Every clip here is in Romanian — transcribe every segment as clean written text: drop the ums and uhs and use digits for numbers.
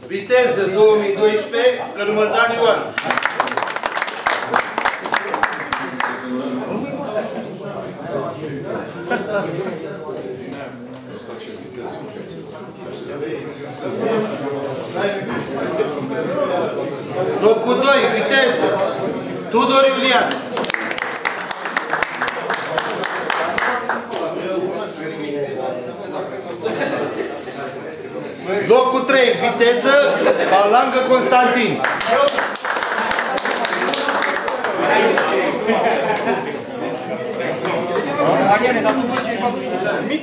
Viteză 2012, Cărmăzan Ioan. Locul 2, viteză, Tudor Iulian. Locul 3, viteză, Balangă Constantin. Mariane, dar tu mă ce mic?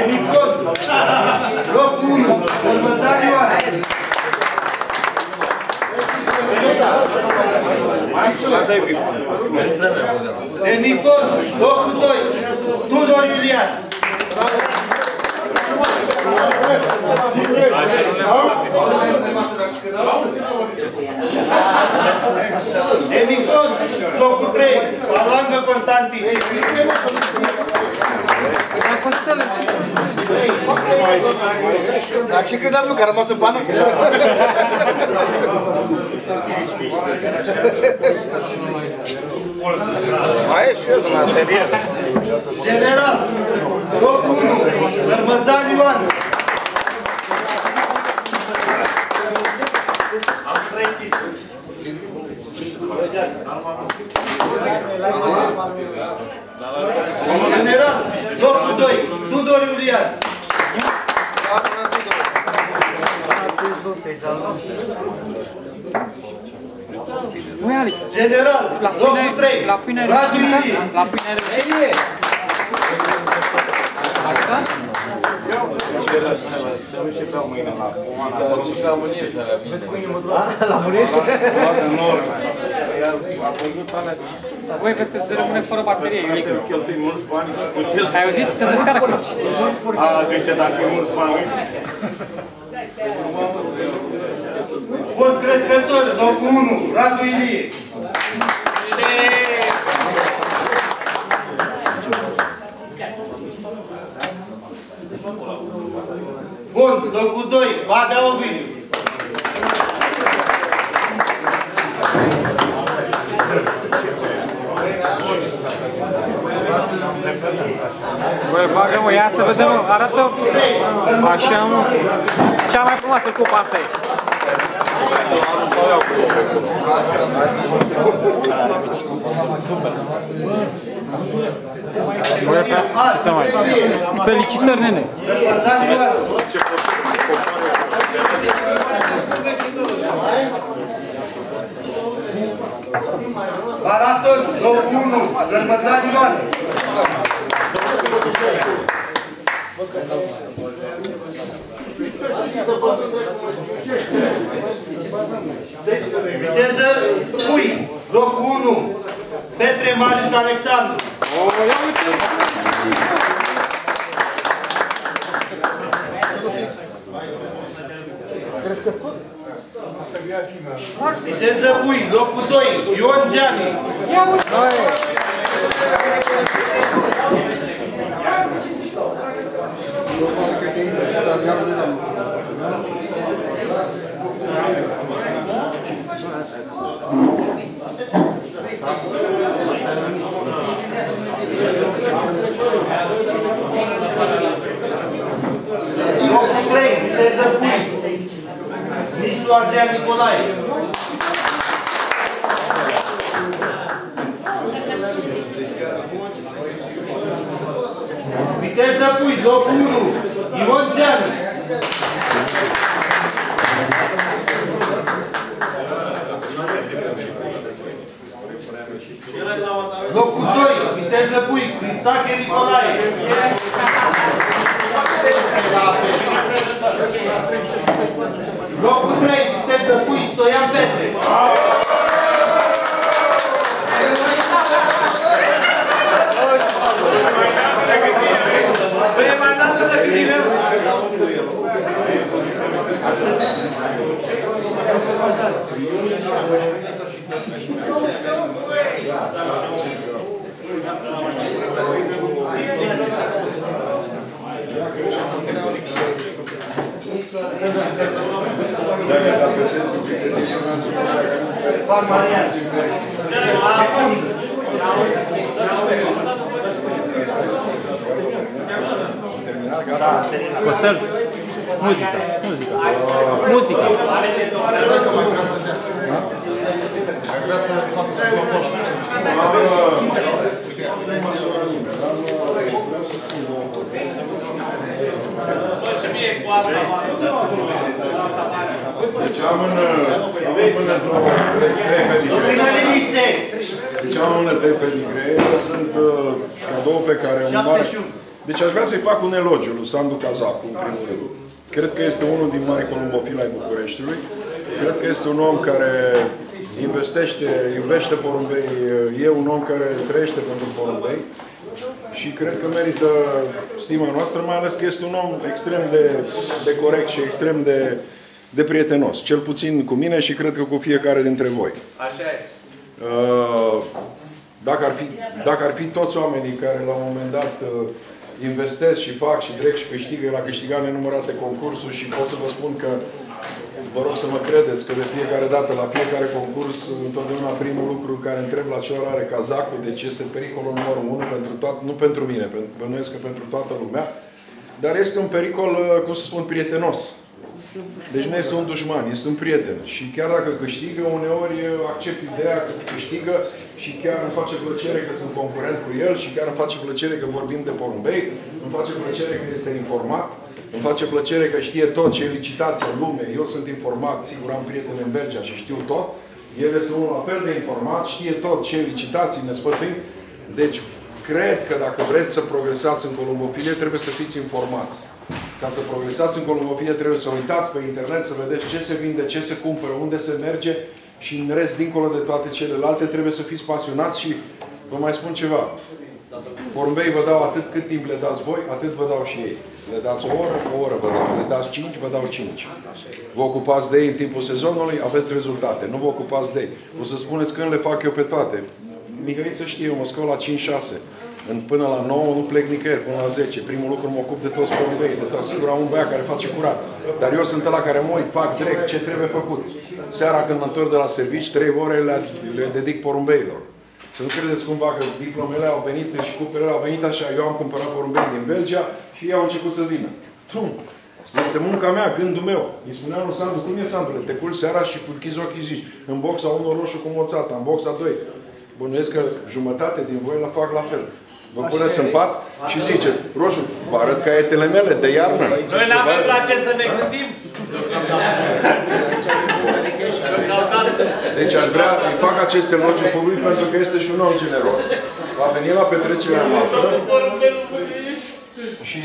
Emifon, locul 1, Cărmăzan Ioan. Emifon, locul 2, Tudor Iulian. Emifon, locul 3, Balangă Constantin. Dar ce credeți, mă, că a rămas în pană? Mai e și eu, în atelier. General, locul 1, Cărmăzan Ioan. General, locul 2, Tudor Iulian. Ui, Alex. General, locul 3, la pâine Radu Ilie. La pâine reușită. Așa? Să nu și beau mâine la Comana. Mă duci la Mânieș, la vine. La Mureș? În urmă. A văzut alea de și sunt. Voi vezi că se rămâne fără baterie, Iulică. Cheltui mulți bani și cu ce... Ai auzit? Se descarcă. A, zice, dacă e mulți bani... Bun crescător, locul 1, Radu Ilie. Bun, locul 2, Badea Ovidiu. Băi, bagă mă, ia să vedem, arată așa, mă. Cea mai frumoasă cupa asta e. Băi, ce să mai... Felicitări, nene! Maraton, locul 1, Cărmăzan Ioan. Viteză, Pui, locul 1, Petre Marius Alexandru. Viteză, Pui, locul 2, Ion Gianni. Locul 3, viteză, Pui, Nițu Adrian Nicolae. Viteză, Pui, locul 1, Ion Gianni. Locul 2, viteză, Pui, Cristache Nicolae. Locul 3, viteză, Pui, Stoian Petre. Fac Marian. Costel, muzica. Muzica. Deci am până Deci am unele de pedigree, sunt cadou pe care un mare... Deci aș vrea să-i fac un elogiu lui Sandu Cazacu, în primul rând. Cred că este unul din mari columbofili ai Bucureștiului. Cred că este un om care iubește porumbei, e un om care trăiește pentru porumbei și cred că merită stima noastră, mai ales că este un om extrem de corect și extrem de prietenos. Cel puțin cu mine și cred că cu fiecare dintre voi. Așa e. Dacă ar fi toți oamenii care la un moment dat investesc și fac și trec și câștigă, el a câștigat nenumărate concursuri și pot să vă spun că vă rog să mă credeți că de fiecare dată, la fiecare concurs, întotdeauna primul lucru care întreb la ce oră are Cazacul, deci este pericolul numărul 1 pentru toată, nu pentru mine, bănuiesc că pentru toată lumea, dar este un pericol, cum să spun, prietenos. Deci nu este un dușman, este un prieten. Și chiar dacă câștigă, uneori accept ideea că câștigă și chiar îmi face plăcere că sunt concurent cu el și chiar îmi face plăcere că vorbim de porumbei, îmi face plăcere că este informat, îmi face plăcere că știe tot ce e licitația în lume. Eu sunt informat, sigur am prieteni în Belgia și știu tot. El este unul la fel de informat, știe tot ce e licitații, ne sfătuim. Deci, cred că dacă vreți să progresați în columbofilie, trebuie să fiți informați. Ca să progresați în columbofilie, trebuie să uitați pe internet, să vedeți ce se vinde, ce se cumpără, unde se merge și în rest, dincolo de toate celelalte, trebuie să fiți pasionați și vă mai spun ceva. Porumbei vă dau atât cât timp le dați voi, atât vă dau și ei. Le dați o oră vă dau. Le dați 5, vă dau 5. Vă ocupați de ei în timpul sezonului, aveți rezultate. Nu vă ocupați de ei. O să spuneți când le fac eu pe toate. Mihăiță știe, eu mă scol la 5-6. Până la 9 nu plec nicăieri, până la 10. Primul lucru mă ocup de toți porumbei, de toți. Sigur am un băiat care face curat. Dar eu sunt ăla care mă uit, fac direct ce trebuie făcut. Seara când mă întorc de la servici, 3 ore le dedic porumbeilor. Să nu credeți cumva că diplomele au venit și cupele au venit așa. Eu am cumpărat porumbei din Belgia și ei au început să vină. Este munca mea, gândul meu. Îi spuneam lui Sandu, cum e, Sandu? Te culci seara și cu închizi ochii zici, în boxa 1 roșu cu moțata, în boxa 2. Bănuiesc că jumătate din voi la fac la fel. Vă puneți în pat și ziceți, Roșu, vă arăt caietele mele de iarnă. Noi n-avem la ce să ne gândim. Deci aș vrea, îi fac acest elogiu public pentru că este și un om generos. Va veni la petrecerea noastră și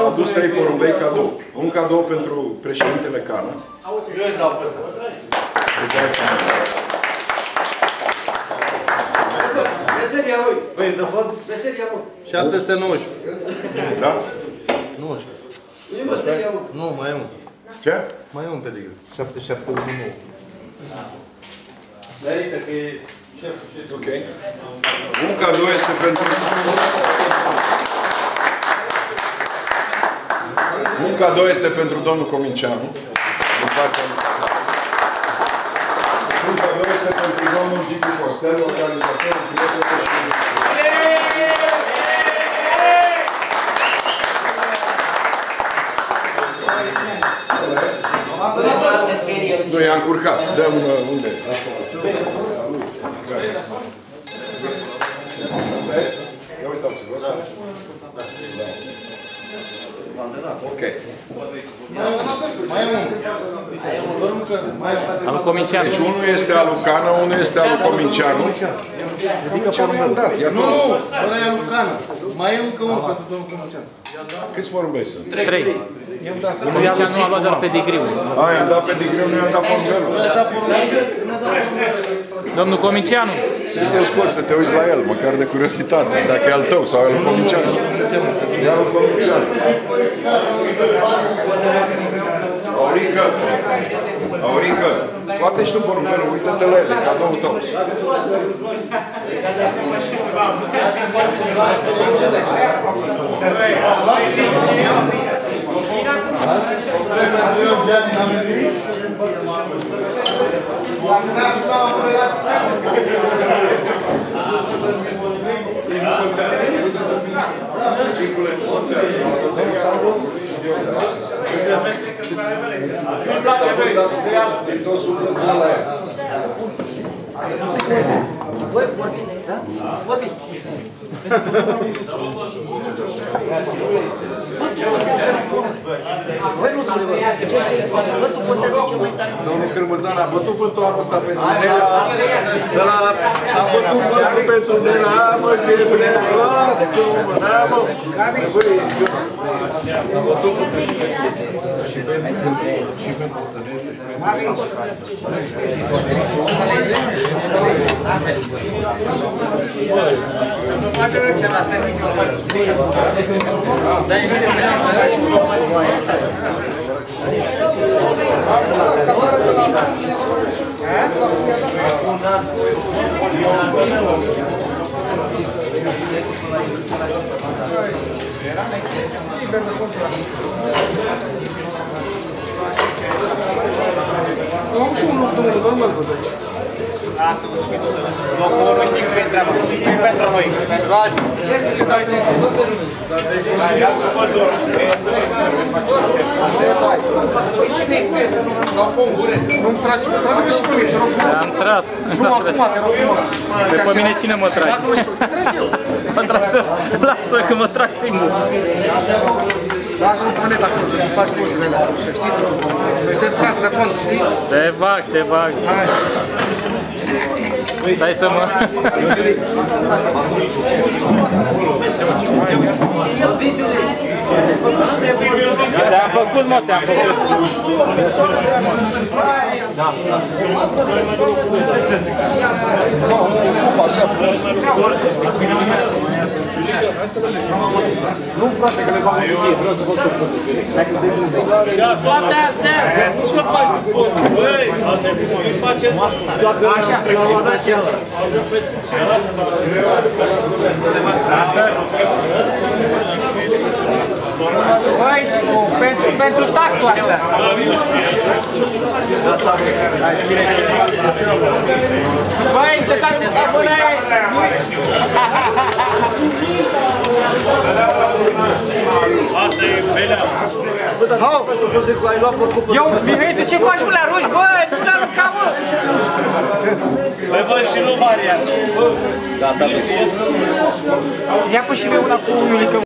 a adus 3 porumbei cadou. Un cadou pentru președintele Cană. Eu îi dau pe ăsta. Veselia, oi! Veselia, mă! 719. Da? 19. Nu-i Veselia, mă! Nu, mai e un. Ce? Mai e un pedigru. 7719. Merită că e... Ok. Un cadou este pentru... Un cadou este pentru domnul Cominceanu. Un cadou este pentru domnul Gicu Costel, organizator, prieten și... Nu, i-a încurcat. Dăm unde? Ia uitați-vă, ăsta? Ok. Mai e un. Al Cominceanu. Deci unul este al lui Cană, unul este al lui Cominceanu. Cominceanu i-am dat. Nu, ăla e al lui Cană. Mai e încă unul pentru domnul Cominceanu. Câți porumbei sunt? 3. I-am dat. Cominceanu a luat doar pedigriul. I-am dat pedigriul, nu i-am dat porumbelul. Domnul Cominceanu. Trebuie să-l scoți, să te uiți la el, măcar de curiozitate. Dacă e al tău sau al lui Cominceanu. E al lui Cominceanu. Aurică! Aurică! Scoate și tu porumbelul, uită-te la el, e cadoul tău. Din tot sufletul ăla e. Voi vorbi, da? Vorbi. Vătul contează. Băi, nu trebuie. Ce să explic? Vătul contează cel mai tare. Domnul Cârmăzan a bătut vântul anul ăsta pentru Nela. A bătut vântul pentru Nela. Mă, ce Nela, lasă-mă, da, mă. Băi, a bătut vântul și Am și un loc, domnule, normal vă dați. Locul nu știi cum e treaba. Nu pentru noi, pentru alții. Nu-mi tragi, trage-mă și pe mine, te rog frumos. Am tras. Nu, acum, te rog frumos. Pe mine cine mă trage? Mă trag eu. Lasă că mă trag singur. Dacă nu pune acolo, să faci pozele alea. Știi tu? Noi suntem frați de fond, știi? Te bag, te bag. Stai să mă... Te-am făcut, mă, te-am făcut. Așa frumos. Nu, frate, că le fac o cutie, vreau să fac și o poză. Dacă de jos. toate astea, nu să faci poze, băi, îi faceți Așa, l-a luat așa. Băi, pentru tactul asta. Băi, te dai de sabune! Asta e belea. Eu, Mihai, tu ce faci, mă, le arunci, bă? Nu le arunca, mă! Mai văd și lui Marian. Ia fă și mie una cu Iulică.